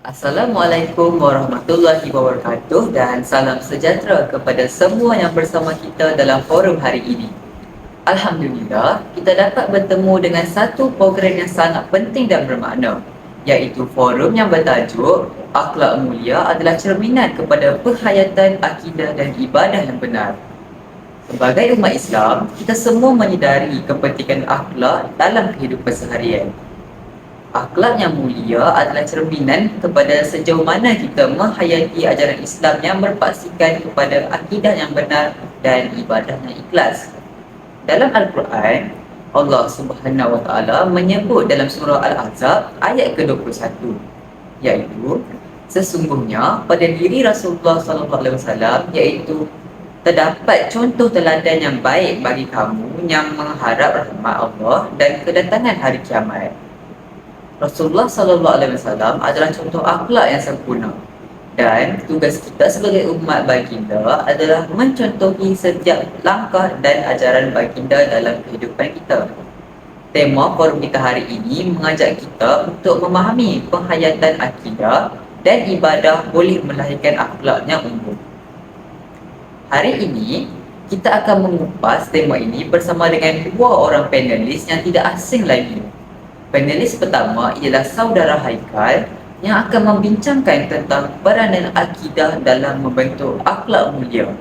Assalamualaikum warahmatullahi wabarakatuh dan salam sejahtera kepada semua yang bersama kita dalam forum hari ini. Alhamdulillah, kita dapat bertemu dengan satu program yang sangat penting dan bermakna, iaitu forum yang bertajuk Akhlak Mulia adalah cerminan kepada penghayatan akidah dan ibadah yang benar. Sebagai umat Islam, kita semua menyedari kepentingan akhlak dalam kehidupan seharian. Akhlak yang mulia adalah cerminan kepada sejauh mana kita menghayati ajaran Islam yang berpaksikan kepada akidah yang benar dan ibadah yang ikhlas. Dalam Al-Quran, Allah Subhanahu Wa Taala menyebut dalam surah Al-Ahzab ayat ke-21, iaitu sesungguhnya pada diri Rasulullah Sallallahu Alaihi Wasallam iaitu terdapat contoh teladan yang baik bagi kamu yang mengharap rahmat Allah dan kedatangan hari kiamat. Rasulullah Sallallahu Alaihi Wasallam adalah contoh akhlak yang sempurna, dan tugas kita sebagai umat baginda adalah mencontohi setiap langkah dan ajaran baginda dalam kehidupan kita. Tema forum kita hari ini mengajak kita untuk memahami penghayatan akidah dan ibadah boleh melahirkan akhlak yang unggul. Hari ini, kita akan mengupas tema ini bersama dengan dua orang panelis yang tidak asing lagi. Panelis pertama ialah saudara Haikal yang akan membincangkan tentang peranan akidah dalam membentuk akhlak mulia.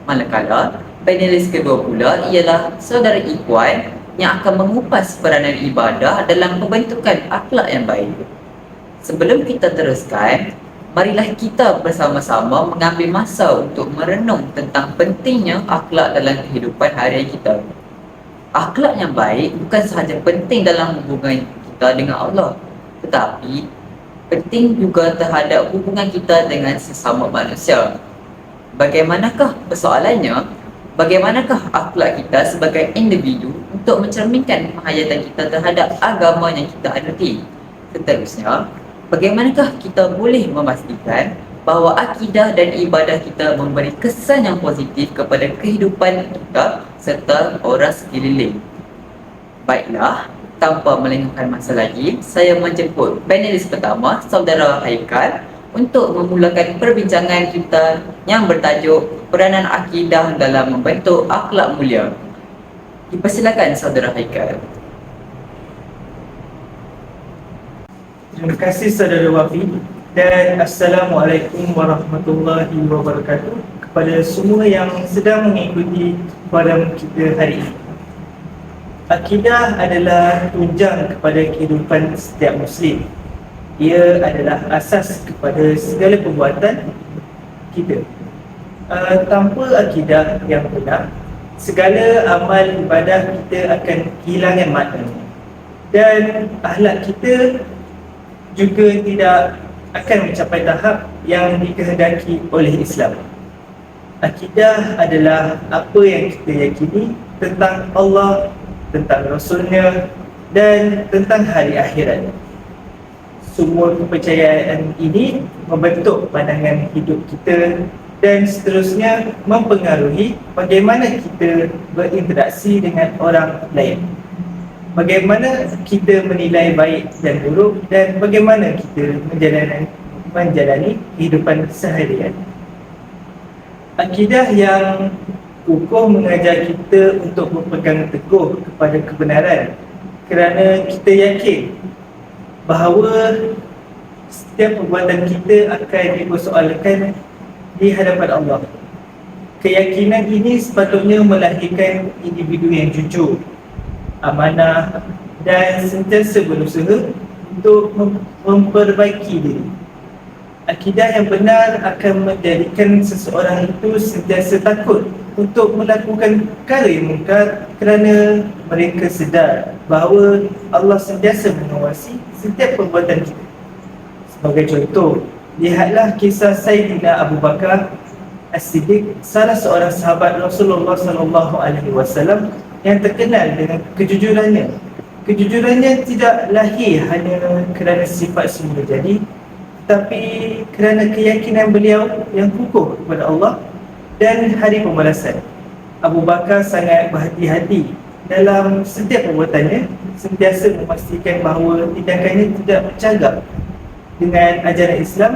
Manakala, panelis kedua pula ialah saudara Ikhwan yang akan mengupas peranan ibadah dalam pembentukan akhlak yang baik. Sebelum kita teruskan, marilah kita bersama-sama mengambil masa untuk merenung tentang pentingnya akhlak dalam kehidupan harian kita. Akhlak yang baik bukan sahaja penting dalam hubungan kita dengan Allah, tetapi penting juga terhadap hubungan kita dengan sesama manusia. Bagaimanakah persoalannya? Bagaimanakah akhlak kita sebagai individu untuk mencerminkan penghayatan kita terhadap agama yang kita anuti? Seterusnya, bagaimanakah kita boleh memastikan bahawa akidah dan ibadah kita memberi kesan yang positif kepada kehidupan kita serta orang sekeliling. Baiklah, tanpa melengahkan masa lagi, saya menjemput panelis pertama, saudara Haikal, untuk memulakan perbincangan kita yang bertajuk peranan akidah dalam membentuk akhlak mulia. Dipersilakan saudara Haikal. Terima kasih saudara Wafi, dan Assalamualaikum warahmatullahi wabarakatuh kepada semua yang sedang mengikuti forum kita hari ini. Akidah adalah tunjang kepada kehidupan setiap Muslim. Ia adalah asas kepada segala perbuatan kita. Tanpa akidah yang benar, segala amal ibadah kita akan kehilangan makna, dan akhlak kita juga tidak akan mencapai tahap yang dikehendaki oleh Islam. Akidah adalah apa yang kita yakini tentang Allah, tentang Rasulnya, dan tentang hari akhirat. Semua kepercayaan ini membentuk pandangan hidup kita dan seterusnya mempengaruhi bagaimana kita berinteraksi dengan orang lain, bagaimana kita menilai baik dan buruk, dan bagaimana kita menjalani kehidupan seharian. Akidah yang kukuh mengajar kita untuk berpegang teguh kepada kebenaran, kerana kita yakin bahawa setiap perbuatan kita akan dipersoalkan di hadapan Allah. Keyakinan ini sepatutnya melahirkan individu yang jujur, amanah, dan sentiasa berusaha untuk memperbaiki diri. Akidah yang benar akan menjadikan seseorang itu sentiasa takut untuk melakukan perkara yang mungkar, kerana mereka sedar bahawa Allah sentiasa mengawasi setiap perbuatan kita. Sebagai contoh, lihatlah kisah Sayyidina Abu Bakar As-Siddiq, salah seorang sahabat Rasulullah sallallahu alaihi wasallam yang terkenal dengan kejujurannya. Kejujurannya tidak lahir hanya kerana sifat semula jadi, tapi kerana keyakinan beliau yang kukuh kepada Allah dan hari pembalasan. Abu Bakar sangat berhati-hati dalam setiap perbuatannya, sentiasa memastikan bahawa tindakannya tidak bercagap dengan ajaran Islam,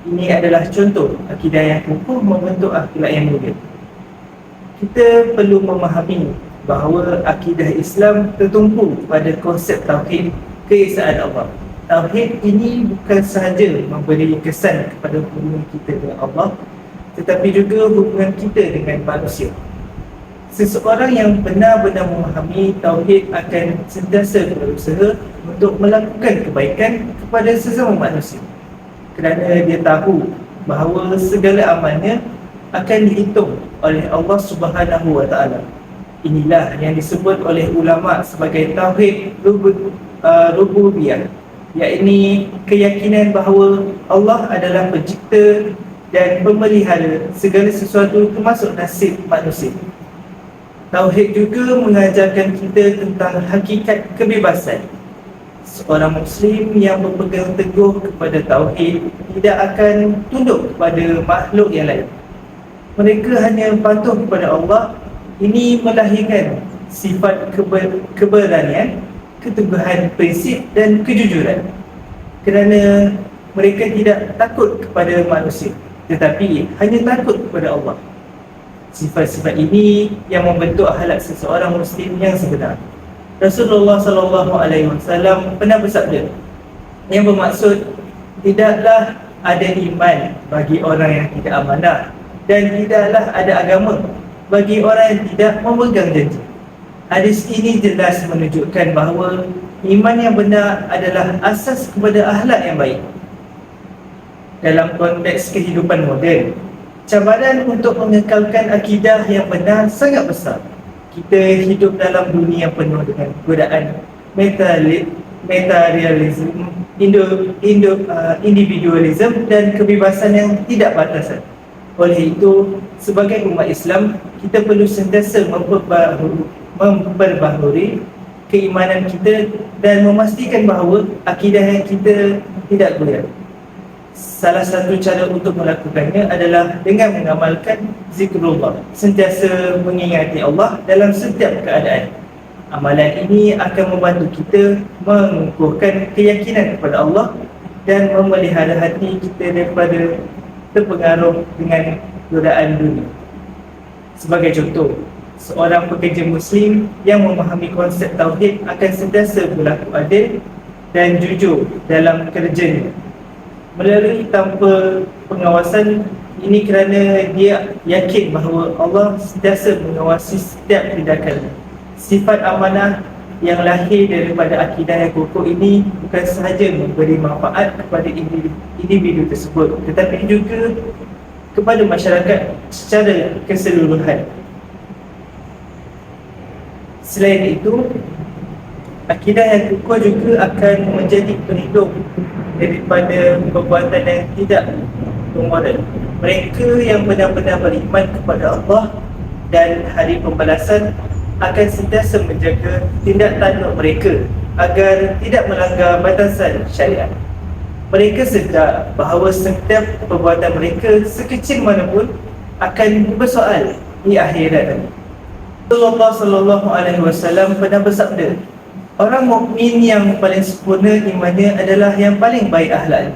ini adalah contoh akidah yang kukuh membentuk akhlak yang mulia. Kita perlu memahami bahawa akidah Islam tertumpu pada konsep tauhid, keesaan Allah. Tauhid ini bukan sahaja memberi kesan kepada hubungan kita dengan Allah, tetapi juga hubungan kita dengan manusia. Seseorang yang benar-benar memahami tauhid akan sentiasa berusaha untuk melakukan kebaikan kepada sesama manusia, kerana dia tahu bahawa segala amalnya akan dihitung oleh Allah Subhanahu wa taala. Inilah yang disebut oleh ulama sebagai tauhid rububiyah, yakni keyakinan bahawa Allah adalah pencipta dan pemelihara segala sesuatu termasuk nasib manusia. Tauhid juga mengajarkan kita tentang hakikat kebebasan. Seorang Muslim yang berpegang teguh kepada tauhid tidak akan tunduk kepada makhluk yang lain. Mereka hanya patuh kepada Allah. Ini melahirkan sifat keberanian, keteguhan prinsip dan kejujuran, kerana mereka tidak takut kepada manusia, tetapi hanya takut kepada Allah. Sifat-sifat ini yang membentuk akhlak seseorang Muslim yang sebenar. Rasulullah SAW pernah bersabda, yang bermaksud tidaklah ada iman bagi orang yang tidak amanah, dan tidaklah ada agama bagi orang yang tidak memegang janji. Hadis ini jelas menunjukkan bahawa iman yang benar adalah asas kepada akhlak yang baik. Dalam konteks kehidupan moden, cabaran untuk mengekalkan akidah yang benar sangat besar. Kita hidup dalam dunia penuh dengan godaan materialisme, individualisme dan kebebasan yang tidak batasan. Oleh itu, sebagai umat Islam, kita perlu sentiasa memperbaharui keimanan kita dan memastikan bahawa akidah yang kita tidak goyah. Salah satu cara untuk melakukannya adalah dengan mengamalkan zikrullah, sentiasa mengingati Allah dalam setiap keadaan. Amalan ini akan membantu kita mengukuhkan keyakinan kepada Allah dan memelihara hati kita daripada terpengaruh dengan godaan dunia. Sebagai contoh, seorang pekerja Muslim yang memahami konsep tauhid akan sentiasa berlaku adil dan jujur dalam kerjanya, melalui tanpa pengawasan ini, kerana dia yakin bahawa Allah sentiasa mengawasi setiap tindakannya. Sifat amanah yang lahir daripada akidah yang kokoh ini bukan sahaja memberi manfaat kepada individu tersebut, tetapi juga kepada masyarakat secara keseluruhan. Selain itu, akidah yang kokoh juga akan menjadi pelindung daripada perbuatan yang tidak bermoral. Mereka yang benar-benar beriman kepada Allah dan hari pembalasan akan sentiasa menjaga tindak tanduk mereka agar tidak melanggar batasan syariat. Mereka sedar bahawa setiap perbuatan mereka sekecil manapun akan bersoal di akhirat. Rasulullah SAW pernah bersabda, orang mukmin yang paling sempurna imannya adalah yang paling baik akhlaknya.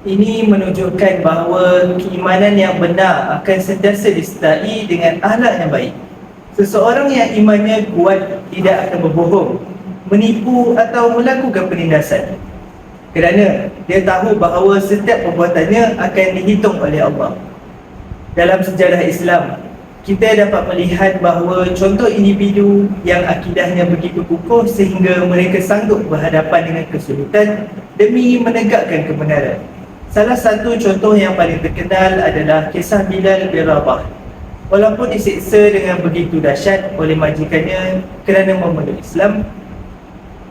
Ini menunjukkan bahawa keimanan yang benar akan sentiasa disertai dengan akhlak yang baik. Seseorang yang imannya kuat tidak akan berbohong, menipu atau melakukan penindasan, kerana dia tahu bahawa setiap perbuatannya akan dihitung oleh Allah. Dalam sejarah Islam, kita dapat melihat bahawa contoh individu yang akidahnya begitu kukuh sehingga mereka sanggup berhadapan dengan kesulitan demi menegakkan kebenaran. Salah satu contoh yang paling terkenal adalah kisah Bilal bin Rabah. Walaupun disiksa dengan begitu dahsyat oleh majikannya kerana memeluk Islam,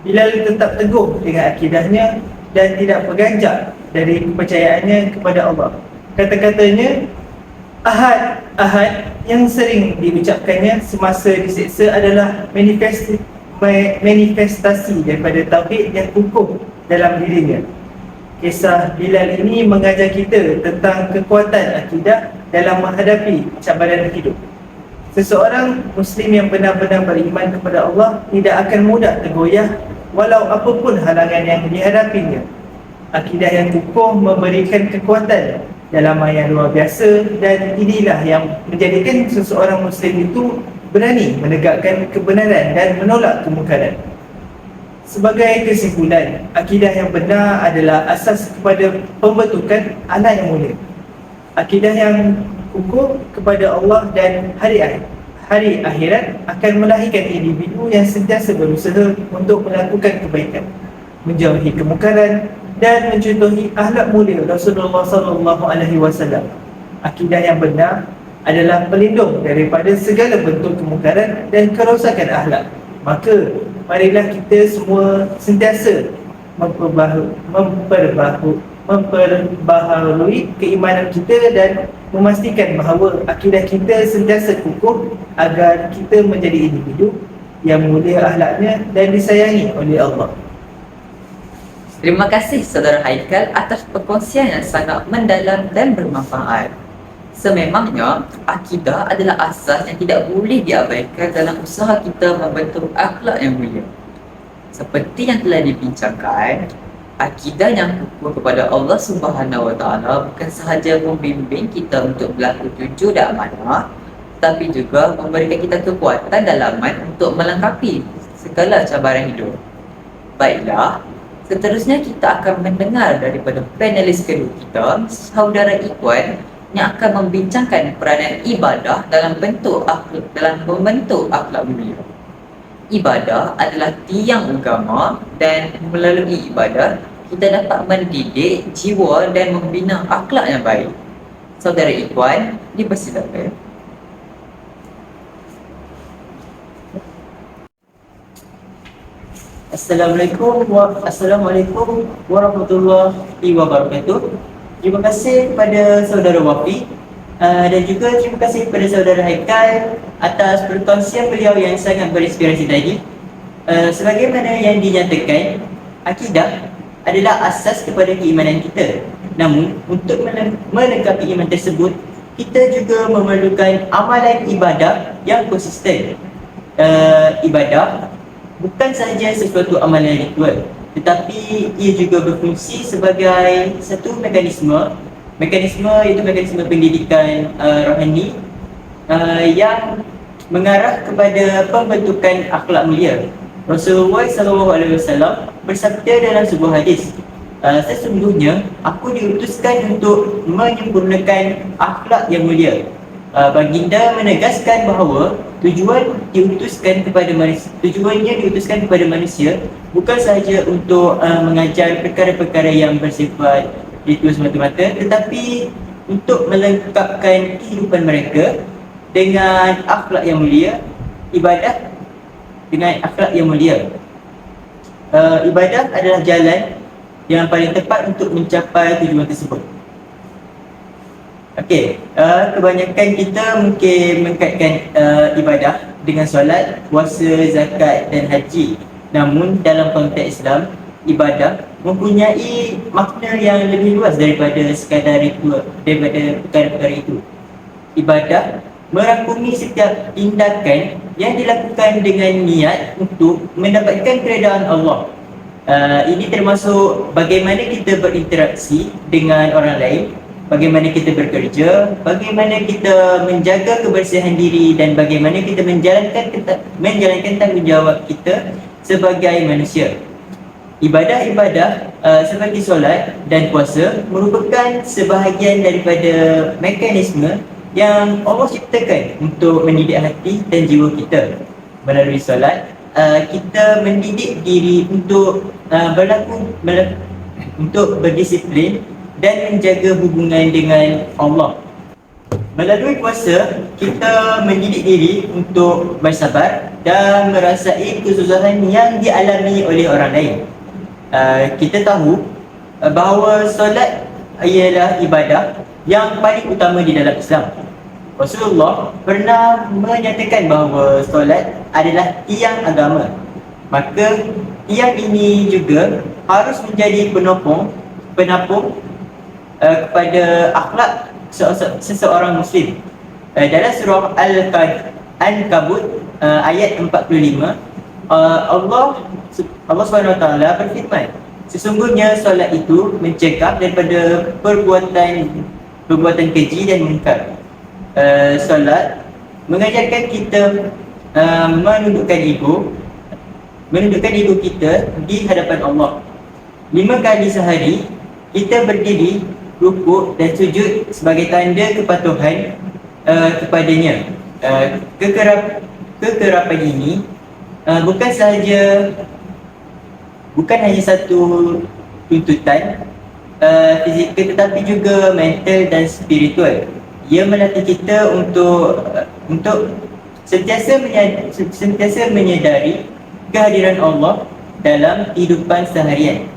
Bilal tetap teguh dengan akidahnya dan tidak berganjak dari kepercayaannya kepada Allah. Kata-katanya, Ahad, Ahad yang sering diucapkannya semasa disiksa adalah manifestasi daripada tauhid yang kukuh dalam dirinya. Kisah Bilal ini mengajar kita tentang kekuatan akidah dalam menghadapi cabaran hidup. Seseorang Muslim yang benar-benar beriman kepada Allah tidak akan mudah tergoyah walau apapun halangan yang dihadapinya. Akidah yang kukuh memberikan kekuatan dalaman yang luar biasa, dan inilah yang menjadikan seseorang Muslim itu berani menegakkan kebenaran dan menolak kemungkaran. Sebagai kesimpulan, akidah yang benar adalah asas kepada pembentukan anak yang mulia. Akidah yang kukuh kepada Allah dan hari akhirat akan melahirkan individu yang sentiasa berusaha untuk melakukan kebaikan, menjauhi kemungkaran dan mencontohi akhlak mulia Rasulullah SAW. Akidah yang benar adalah pelindung daripada segala bentuk kemungkaran dan kerosakan akhlak. Maka marilah kita semua sentiasa memperbaharui keimanan kita dan memastikan bahawa akidah kita sentiasa kukuh agar kita menjadi individu yang mulia akhlaknya dan disayangi oleh Allah. Terima kasih Saudara Haikal atas perkongsian yang sangat mendalam dan bermanfaat. Sememangnya, akidah adalah asas yang tidak boleh diabaikan dalam usaha kita membentuk akhlak yang mulia. Seperti yang telah dibincangkan, akidah yang kukuh kepada Allah Subhanahu Wa Taala bukan sahaja membimbing kita untuk berlaku jujur dan amanah, tetapi juga memberikan kita kekuatan dalaman untuk melengkapi segala cabaran hidup. Baiklah, seterusnya kita akan mendengar daripada panelis kedua kita, Saudara Ikhwan, yang akan membincangkan peranan ibadah dalam membentuk akhlak mulia. Ibadah adalah tiang agama dan melalui ibadah kita dapat mendidik jiwa dan membina akhlak yang baik. Saudara Ikhwan, dipersilakan. Assalamualaikum warahmatullahi wabarakatuh. Terima kasih kepada Saudara Wafi dan juga terima kasih kepada Saudara Haikal atas perkongsian beliau yang sangat berinspirasi tadi. Sebagaimana yang dinyatakan, akidah adalah asas kepada keimanan kita. Namun, untuk melengkapi iman tersebut, kita juga memerlukan amalan ibadah yang konsisten. Ibadah bukan sahaja sesuatu amalan ritual, tetapi ia juga berfungsi sebagai satu mekanisme iaitu mekanisme pendidikan rohani yang mengarah kepada pembentukan akhlak mulia. Rasulullah SAW bersabda dalam sebuah hadis, sesungguhnya aku diutuskan untuk menyempurnakan akhlak yang mulia. Baginda menegaskan bahawa tujuannya diutuskan kepada manusia bukan sahaja untuk mengajar perkara-perkara yang bersifat ritual semata-mata, tetapi untuk melengkapkan kehidupan mereka dengan akhlak yang mulia, ibadah dengan akhlak yang mulia. Ibadah adalah jalan yang paling tepat untuk mencapai tujuan tersebut. Okey, kebanyakan kita mungkin mengkaitkan ibadah dengan solat, puasa, zakat dan haji. Namun dalam konteks Islam, ibadah mempunyai makna yang lebih luas daripada sekadar ritual, daripada perkara-perkara itu. Ibadah merangkumi setiap tindakan yang dilakukan dengan niat untuk mendapatkan keredaan Allah. Ini termasuk bagaimana kita berinteraksi dengan orang lain, bagaimana kita bekerja, bagaimana kita menjaga kebersihan diri dan bagaimana kita menjalankan tanggungjawab kita sebagai manusia. Ibadah-ibadah seperti solat dan puasa merupakan sebahagian daripada mekanisme yang Allah ciptakan untuk mendidik hati dan jiwa kita. Melalui solat, kita mendidik diri untuk untuk berdisiplin dan menjaga hubungan dengan Allah. Melalui puasa, kita mendidik diri untuk bersabar dan merasai kesusahan yang dialami oleh orang lain. Kita tahu bahawa solat ialah ibadah yang paling utama di dalam Islam. Rasulullah pernah menyatakan bahawa solat adalah tiang agama. Maka tiang ini juga harus menjadi penapung kepada akhlak seseorang Muslim. Dalam surah Al-Ankabut ayat 45, Allah SWT berfirman, Sesungguhnya solat itu mencegah daripada perbuatan keji dan munkar. Solat mengajarkan kita menundukkan ego kita di hadapan Allah. 5 kali sehari kita berdiri, rukuk dan sujud sebagai tanda kepatuhan kepadanya. Kekerapan ini bukan hanya satu tuntutan fizikal tetapi juga mental dan spiritual. Ia melatih kita untuk sentiasa menyedari kehadiran Allah dalam kehidupan seharian.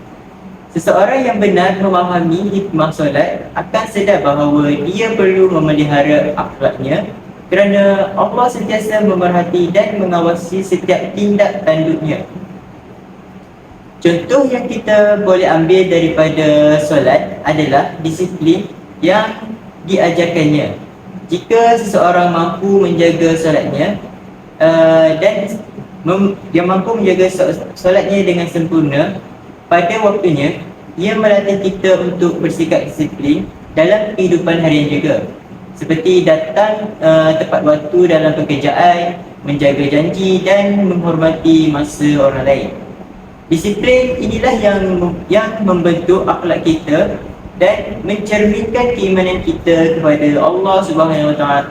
Seseorang yang benar memahami hikmah solat akan sedar bahawa dia perlu memelihara akhlaknya kerana Allah sentiasa memerhati dan mengawasi setiap tindak tanduknya. Contoh yang kita boleh ambil daripada solat adalah disiplin yang diajarkannya. Jika seseorang mampu menjaga solatnya dia mampu menjaga solatnya dengan sempurna pada waktunya, ia melatih kita untuk bersikap disiplin dalam kehidupan harian juga, seperti datang tepat waktu dalam pekerjaan, menjaga janji dan menghormati masa orang lain. Disiplin inilah yang membentuk akhlak kita dan mencerminkan keimanan kita kepada Allah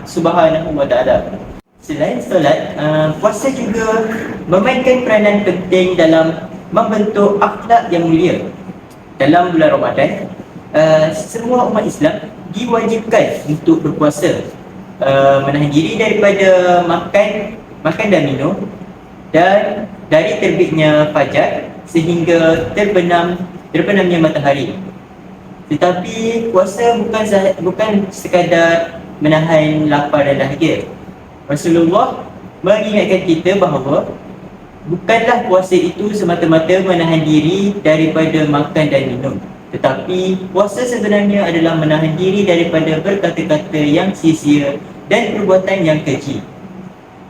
Subhanahu wa taala. Selain solat, puasa juga memainkan peranan penting dalam membentuk akhlak yang mulia. Dalam bulan Ramadan, semua umat Islam diwajibkan untuk berpuasa, menahan diri daripada makan dan minum, dan dari terbitnya fajar sehingga terbenamnya matahari. Tetapi puasa bukan sekadar menahan lapar dan dahaga. Rasulullah mengingatkan kita bahawa bukanlah puasa itu semata-mata menahan diri daripada makan dan minum, tetapi puasa sebenarnya adalah menahan diri daripada berkata-kata yang sia-sia dan perbuatan yang keji.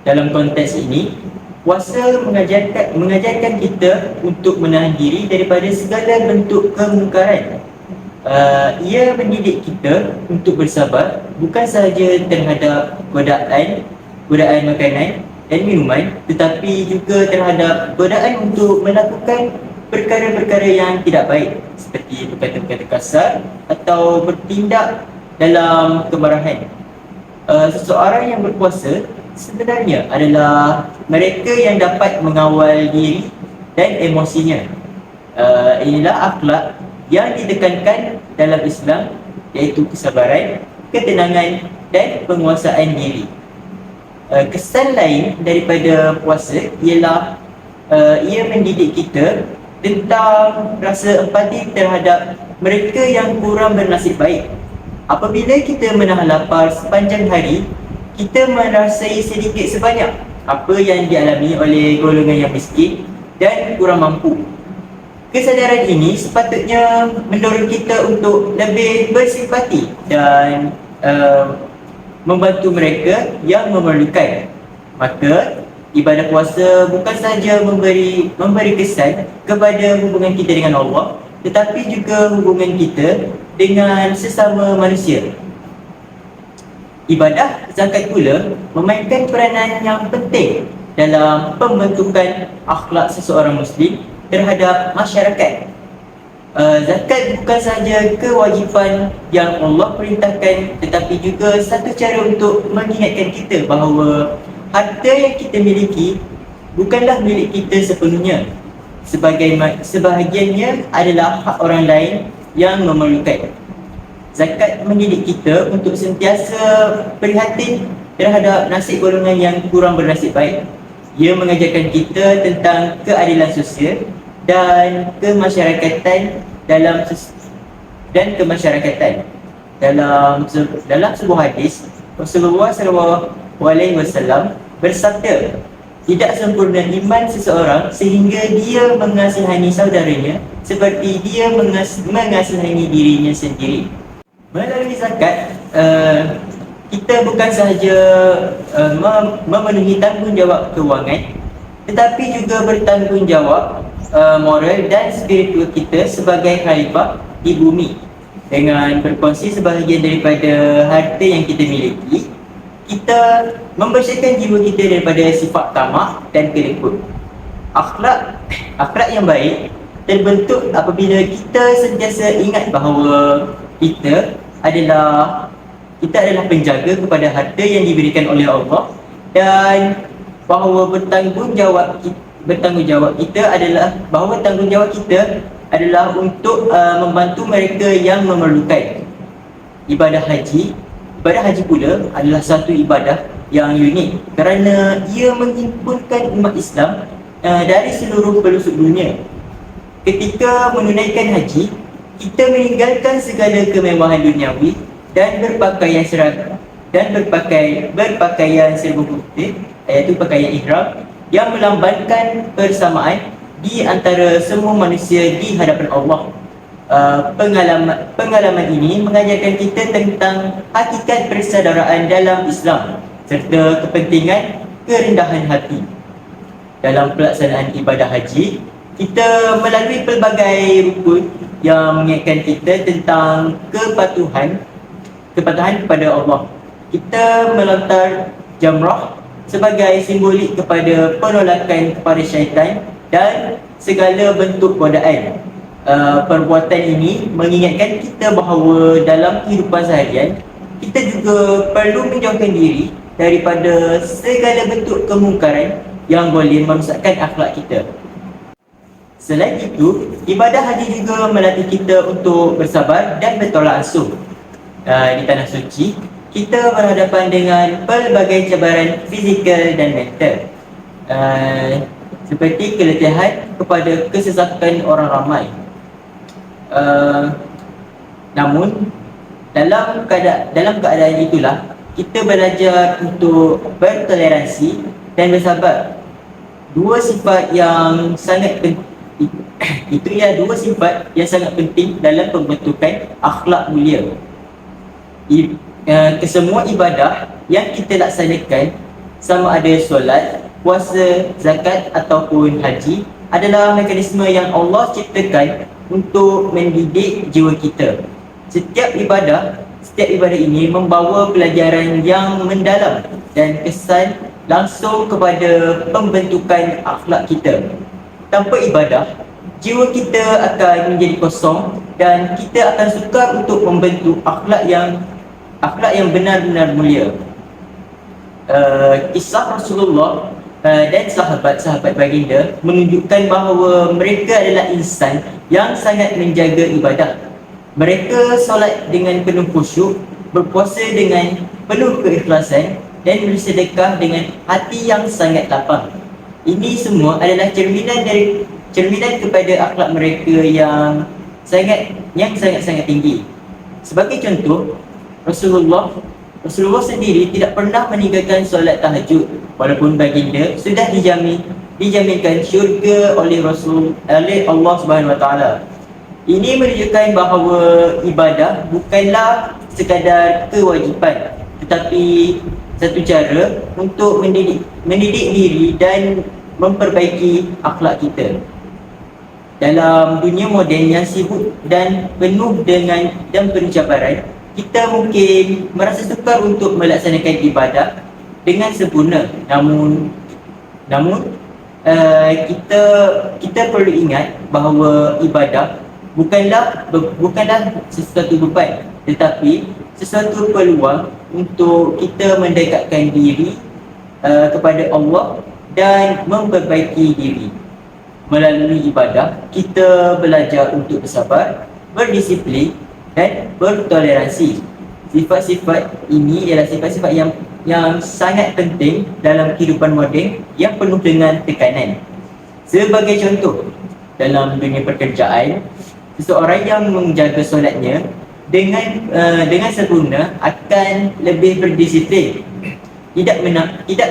Dalam konteks ini, puasa mengajarkan kita untuk menahan diri daripada segala bentuk kemungkaran. Ia mendidik kita untuk bersabar bukan sahaja terhadap godaan makanan dan minuman, tetapi juga terhadap godaan untuk melakukan perkara-perkara yang tidak baik, seperti berkata-kata kasar atau bertindak dalam kemarahan. Seseorang yang berpuasa sebenarnya adalah mereka yang dapat mengawal diri dan emosinya. Inilah akhlak yang ditekankan dalam Islam, iaitu kesabaran, ketenangan dan penguasaan diri. Kesan lain daripada puasa ialah ia mendidik kita tentang rasa empati terhadap mereka yang kurang bernasib baik. Apabila kita menahan lapar sepanjang hari, kita merasai sedikit sebanyak apa yang dialami oleh golongan yang miskin dan kurang mampu. Kesadaran ini sepatutnya mendorong kita untuk lebih bersimpati dan membantu mereka yang memerlukan. Maka ibadah puasa bukan sahaja memberi kesan kepada hubungan kita dengan Allah, tetapi juga hubungan kita dengan sesama manusia. Ibadah zakat pula memainkan peranan yang penting dalam pembentukan akhlak seseorang Muslim terhadap masyarakat. Zakat bukan sahaja kewajipan yang Allah perintahkan, tetapi juga satu cara untuk mengingatkan kita bahawa harta yang kita miliki bukanlah milik kita sepenuhnya. Sebahagiannya adalah hak orang lain yang memerlukan. Zakat mendidik kita untuk sentiasa prihatin terhadap nasib golongan yang kurang bernasib baik. Ia mengajarkan kita tentang keadilan sosial dan kemasyarakatan dalam sebuah hadis, Rasulullah SAW bersabda, tidak sempurna iman seseorang sehingga dia mengasihani saudaranya seperti dia mengasihani dirinya sendiri. Melalui zakat, kita bukan sahaja memenuhi tanggungjawab kewangan, tetapi juga bertanggungjawab moral dan spiritual kita sebagai khalifah di bumi. Dengan berkongsi sebahagian daripada harta yang kita miliki, kita membersihkan jiwa kita daripada sifat tamak dan kedekut. Akhlak yang baik terbentuk apabila kita sentiasa ingat bahawa kita adalah penjaga kepada harta yang diberikan oleh Allah, dan bahawa tanggungjawab kita adalah untuk membantu mereka yang memerlukan. Ibadah haji pula adalah satu ibadah yang unik kerana ia menghimpunkan umat Islam dari seluruh pelosok dunia. Ketika menunaikan haji, kita meninggalkan segala kemewahan duniawi dan berpakaian serba putih, iaitu pakaian ihram yang melambangkan persamaan di antara semua manusia di hadapan Allah. Pengalaman ini mengajarkan kita tentang hakikat persaudaraan dalam Islam serta kepentingan kerendahan hati. Dalam pelaksanaan ibadah haji, kita melalui pelbagai rukun yang mengingatkan kita tentang kepatuhan kepada Allah. Kita melontar jamrah sebagai simbolik kepada penolakan kepada syaitan dan segala bentuk godaan. Perbuatan ini mengingatkan kita bahawa dalam kehidupan seharian kita juga perlu menjauhkan diri daripada segala bentuk kemungkaran yang boleh merosakkan akhlak kita. Selain itu, ibadah haji juga melatih kita untuk bersabar dan bertolak ansur. Di tanah suci, kita berhadapan dengan pelbagai cabaran fizikal dan mental, seperti keletihan kepada kesesakan orang ramai. Namun dalam keadaan itulah kita belajar untuk bertoleransi dan bersabar. Dua sifat yang sangat penting dalam pembentukan akhlak mulia. Kesemua ibadah yang kita laksanakan, sama ada solat, puasa, zakat ataupun haji, adalah mekanisme yang Allah ciptakan untuk mendidik jiwa kita. Setiap ibadah ini membawa pelajaran yang mendalam dan kesan langsung kepada pembentukan akhlak kita. Tanpa ibadah, jiwa kita akan menjadi kosong dan kita akan sukar untuk membentuk akhlak yang benar-benar mulia. Kisah Rasulullah dan sahabat-sahabat baginda menunjukkan bahawa mereka adalah insan yang sangat menjaga ibadah. Mereka solat dengan penuh khusyuk, berpuasa dengan penuh keikhlasan dan bersedekah dengan hati yang sangat lapang. Ini semua adalah cerminan kepada akhlak mereka yang sangat tinggi. Sebagai contoh, Rasulullah sendiri tidak pernah meninggalkan solat tahajud, walaupun baginda sudah dijaminkan syurga oleh Allah Subhanahu Wa Taala. Ini menunjukkan bahawa ibadah bukanlah sekadar kewajipan, tetapi satu cara untuk mendidik diri dan memperbaiki akhlak kita. Dalam dunia moden yang sibuk dan penuh cabaran, kita mungkin merasa sukar untuk melaksanakan ibadah dengan sempurna. Namun kita perlu ingat bahawa ibadah bukanlah sesuatu beban, tetapi sesuatu peluang untuk kita mendekatkan diri kepada Allah dan memperbaiki diri. Melalui ibadah, kita belajar untuk bersabar, berdisiplin dan bertoleransi. Sifat-sifat ini ialah sifat-sifat yang sangat penting dalam kehidupan moden yang penuh dengan tekanan. Sebagai contoh, dalam dunia pekerjaan, seseorang yang menjaga solatnya dengan sempurna akan lebih berdisiplin, tidak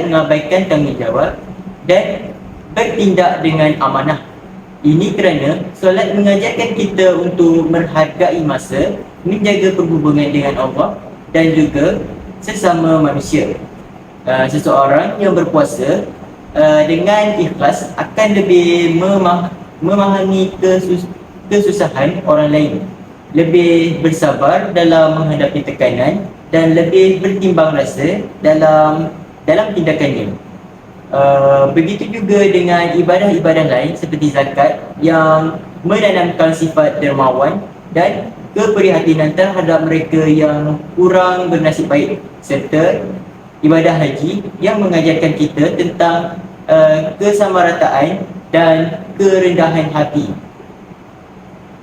mengabaikan tanggungjawab dan bertindak dengan amanah. Ini kerana solat mengajarkan kita untuk menghargai masa, menjaga perhubungan dengan Allah dan juga sesama manusia. Seseorang yang berpuasa dengan ikhlas akan memahami kesusahan orang lain, lebih bersabar dalam menghadapi tekanan, dan lebih bertimbang rasa dalam tindakannya. Begitu juga dengan ibadah-ibadah lain seperti zakat yang menanamkan sifat dermawan dan keprihatinan terhadap mereka yang kurang bernasib baik, serta ibadah haji yang mengajarkan kita tentang kesamarataan dan kerendahan hati.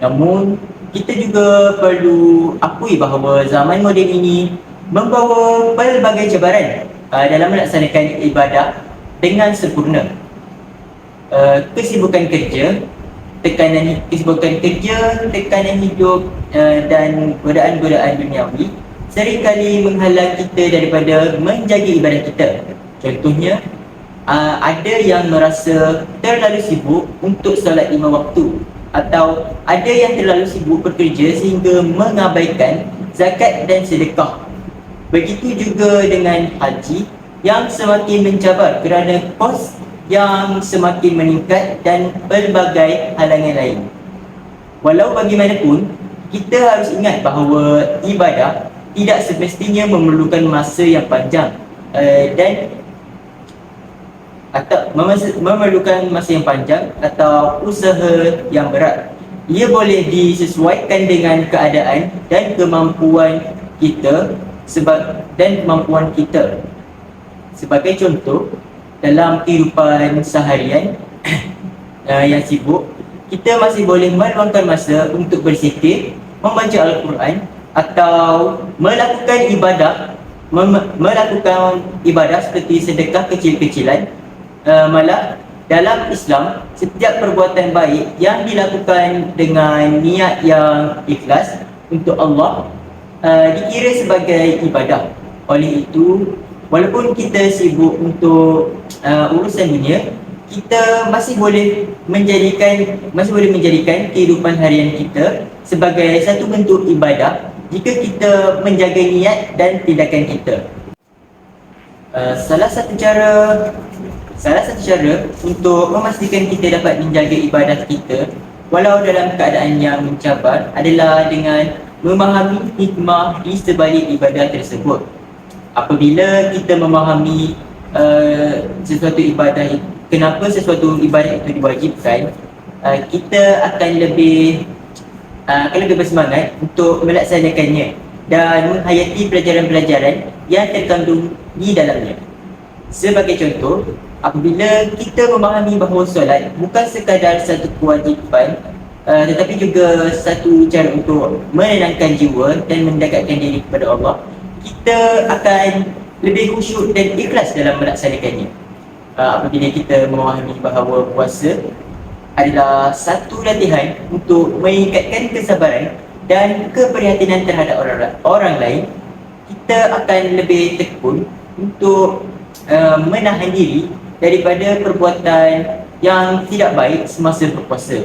Namun, kita juga perlu akui bahawa zaman moden ini membawa pelbagai cabaran dalam melaksanakan ibadah dengan sempurna. Kesibukan kerja, tekanan hidup dan godaan-godaan duniawi seringkali menghalang kita daripada menjaga ibadah kita. Contohnya, ada yang merasa terlalu sibuk untuk solat 5 waktu, atau ada yang terlalu sibuk bekerja sehingga mengabaikan zakat dan sedekah. Begitu juga dengan haji yang semakin mencabar kerana kos yang semakin meningkat dan pelbagai halangan lain. Walau bagaimanapun, kita harus ingat bahawa ibadah tidak semestinya memerlukan masa yang panjang memerlukan masa yang panjang atau usaha yang berat. Ia boleh disesuaikan dengan keadaan dan kemampuan kita Sebagai contoh, dalam kehidupan seharian yang sibuk, kita masih boleh meluangkan masa untuk berzikir, membaca Al-Quran, atau melakukan ibadah seperti sedekah kecil-kecilan. Malah dalam Islam, setiap perbuatan baik yang dilakukan dengan niat yang ikhlas untuk Allah dikira sebagai ibadah. Oleh itu, walaupun kita sibuk untuk urusan dunia, kita masih boleh menjadikan kehidupan harian kita sebagai satu bentuk ibadah jika kita menjaga niat dan tindakan kita. Salah satu cara untuk memastikan kita dapat menjaga ibadah kita walau dalam keadaan yang mencabar adalah dengan memahami hikmah di sebalik ibadah tersebut. Apabila kita memahami kenapa sesuatu ibadah itu diwajibkan, kita akan lebih bersemangat untuk melaksanakannya dan menghayati pelajaran-pelajaran yang terkandung di dalamnya. Sebagai contoh, apabila kita memahami bahawa solat bukan sekadar satu kewajipan, tetapi juga satu cara untuk menenangkan jiwa dan mendekatkan diri kepada Allah, kita akan lebih khusyuk dan ikhlas dalam melaksanakannya. Apabila kita memahami bahawa puasa adalah satu latihan untuk meningkatkan kesabaran dan keprihatinan terhadap orang lain, kita akan lebih tekun untuk menahan diri daripada perbuatan yang tidak baik semasa berpuasa.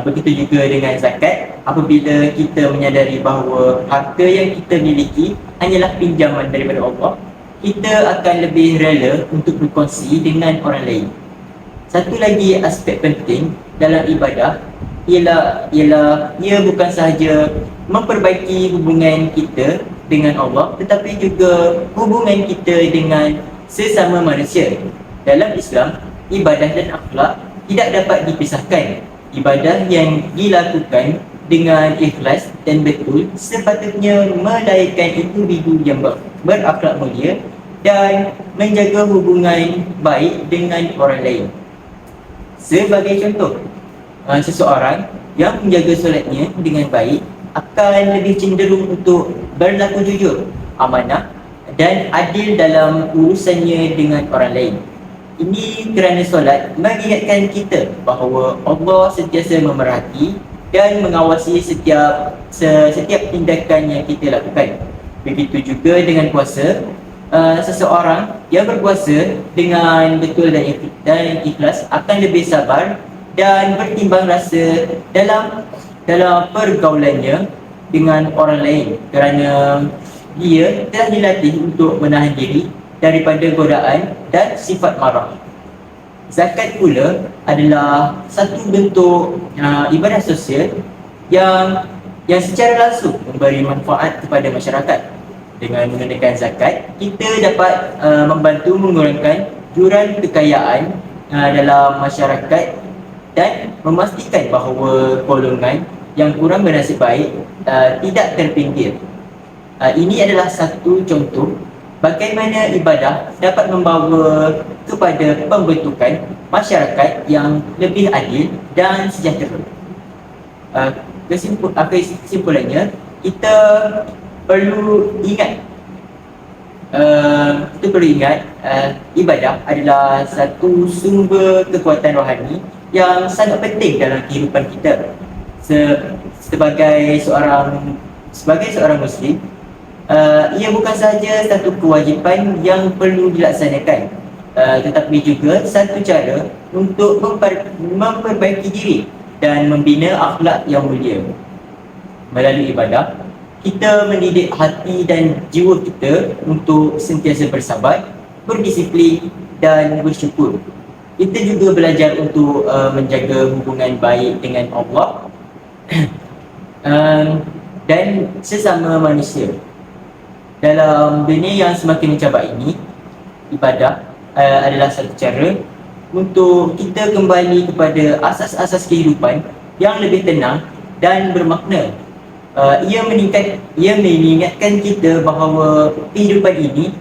Begitu juga dengan zakat. Apabila kita menyadari bahawa harta yang kita miliki hanyalah pinjaman daripada Allah, kita akan lebih rela untuk berkongsi dengan orang lain. Satu lagi aspek penting dalam ibadah ialah ia bukan sahaja memperbaiki hubungan kita dengan Allah, tetapi juga hubungan kita dengan sesama manusia. Dalam Islam, ibadah dan akhlak tidak dapat dipisahkan. Ibadah yang dilakukan dengan ikhlas dan betul sepatutnya melahirkan individu yang berakhlak mulia dan menjaga hubungan baik dengan orang lain. Sebagai contoh, seseorang yang menjaga solatnya dengan baik akan lebih cenderung untuk berlaku jujur, amanah dan adil dalam urusannya dengan orang lain. Ini kerana solat mengingatkan kita bahawa Allah sentiasa memerhati dan mengawasi setiap tindakan yang kita lakukan. Begitu juga dengan puasa. Seseorang yang berpuasa dengan betul dan ikhlas akan lebih sabar dan bertimbang rasa dalam pergaulannya dengan orang lain, kerana dia telah dilatih untuk menahan diri daripada godaan dan sifat marah. Zakat pula adalah satu bentuk ibadah sosial yang secara langsung memberi manfaat kepada masyarakat. Dengan menunaikan zakat, kita dapat membantu mengurangkan jurang kekayaan dalam masyarakat dan memastikan bahawa golongan yang kurang bernasib baik tidak terpinggir. Ini adalah satu contoh bagaimana ibadah dapat membawa kepada pembentukan masyarakat yang lebih adil dan sejahtera. Kesimpulannya, kita perlu ingat ibadah adalah satu sumber kekuatan rohani yang sangat penting dalam kehidupan kita. Sebagai seorang Muslim, ia bukan sahaja satu kewajipan yang perlu dilaksanakan, tetapi juga satu cara untuk memperbaiki diri dan membina akhlak yang mulia. Melalui ibadah, kita mendidik hati dan jiwa kita untuk sentiasa bersabar, berdisiplin dan bersyukur. Kita juga belajar untuk menjaga hubungan baik dengan Allah dan sesama manusia. Dalam dunia yang semakin mencabar ini, ibadah adalah satu cara untuk kita kembali kepada asas-asas kehidupan yang lebih tenang dan bermakna. Ia mengingatkan kita bahawa kehidupan ini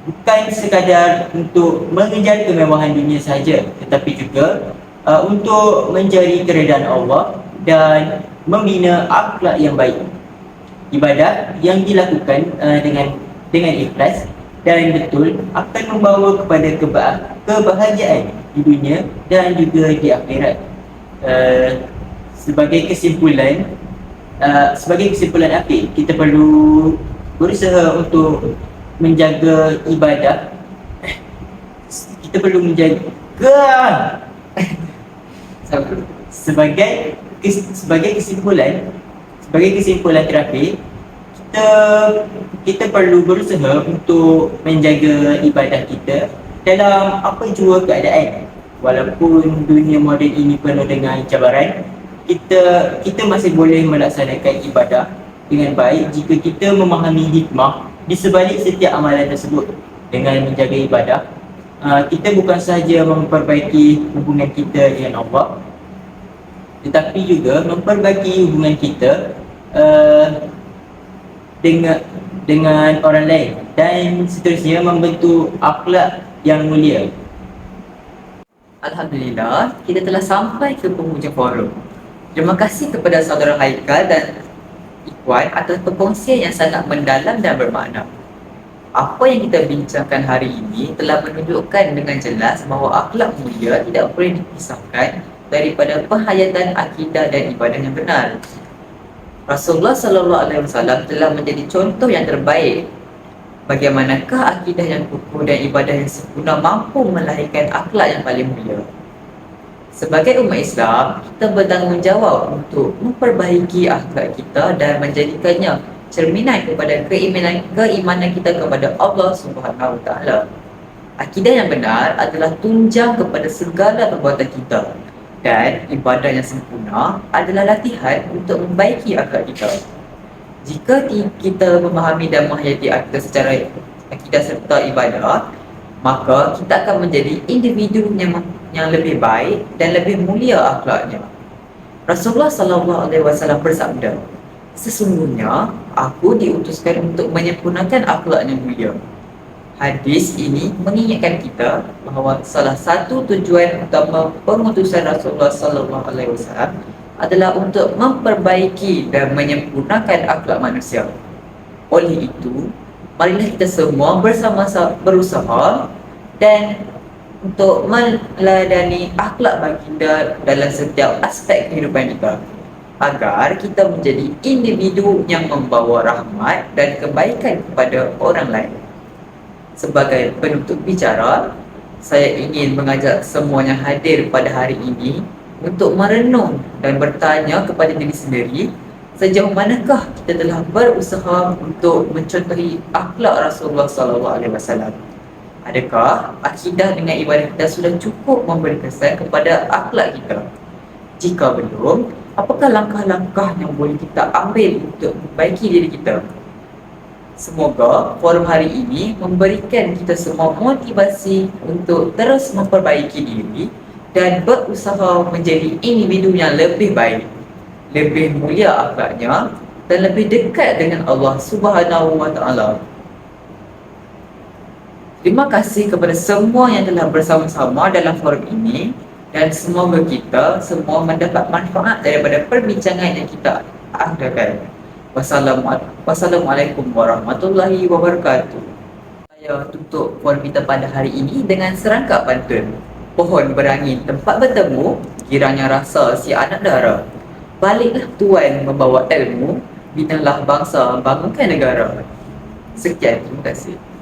bukan sekadar untuk mengejar kemewahan dunia sahaja, tetapi juga untuk mencari keredaan Allah dan membina akhlak yang baik. Ibadah yang dilakukan dengan ikhlas dan betul akan membawa kepada kebahagiaan di dunia dan juga di akhirat. Sebagai kesimpulan akhir, kita perlu berusaha untuk menjaga ibadah. Kita perlu menjaga sebagai kesimpulan terakhir, kita perlu berusaha untuk menjaga ibadah kita dalam apa jua keadaan. Walaupun dunia moden ini penuh dengan cabaran, kita masih boleh melaksanakan ibadah dengan baik jika kita memahami hikmah di sebalik setiap amalan tersebut. Dengan menjaga ibadah, kita bukan sahaja memperbaiki hubungan kita dengan Allah, tetapi juga memperbaiki hubungan kita dengan orang lain dan seterusnya membentuk akhlak yang mulia. Alhamdulillah, kita telah sampai ke penghujung forum. Terima kasih kepada saudara Haikal dan Ikhwan atas perkongsian yang sangat mendalam dan bermakna. Apa yang kita bincangkan hari ini telah menunjukkan dengan jelas bahawa akhlak mulia tidak boleh dipisahkan daripada penghayatan akidah dan ibadah yang benar. Rasulullah SAW telah menjadi contoh yang terbaik. Bagaimanakah akidah yang kukuh dan ibadah yang sempurna mampu melahirkan akhlak yang paling mulia? Sebagai umat Islam, kita bertanggungjawab untuk memperbaiki akhlak kita dan menjadikannya cerminan kepada keimanan kita kepada Allah Subhanahu Wa Taala. Akidah yang benar adalah tunjang kepada segala perbuatan kita, dan ibadah yang sempurna adalah latihan untuk membaiki akhlak kita. Jika kita memahami dan menghayati akidah secara akidah serta ibadah, maka kita akan menjadi individu yang lebih baik dan lebih mulia akhlaknya. Rasulullah SAW bersabda, "Sesungguhnya aku diutuskan untuk menyempurnakan akhlak yang mulia." Hadis ini mengingatkan kita bahawa salah satu tujuan utama pengutusan Rasulullah SAW adalah untuk memperbaiki dan menyempurnakan akhlak manusia. Oleh itu, marilah kita semua bersama-sama berusaha dan untuk meladani akhlak baginda dalam setiap aspek kehidupan kita, agar kita menjadi individu yang membawa rahmat dan kebaikan kepada orang lain. Sebagai penutup bicara, saya ingin mengajak semuanya hadir pada hari ini untuk merenung dan bertanya kepada diri sendiri, sejauh manakah kita telah berusaha untuk mencontohi akhlak Rasulullah SAW. Adakah akidah dengan ibadah kita sudah cukup memberi kesan kepada akhlak kita? Jika belum, apakah langkah-langkah yang boleh kita ambil untuk memperbaiki diri kita? Semoga forum hari ini memberikan kita semua motivasi untuk terus memperbaiki diri dan berusaha menjadi individu yang lebih baik, lebih mulia akhlaknya dan lebih dekat dengan Allah Subhanahu wa taala. Terima kasih kepada semua yang telah bersama-sama dalam forum ini dan semoga kita semua mendapat manfaat daripada perbincangan yang kita adakan. Wassalamualaikum warahmatullahi wabarakatuh. Saya tutup forum kita pada hari ini dengan serangkap pantun. Pohon berangin tempat bertemu, kiranya rasa si anak dara. Baliklah tuan membawa ilmu, binalah bangsa, bangunkan negara. Sekian, terima kasih.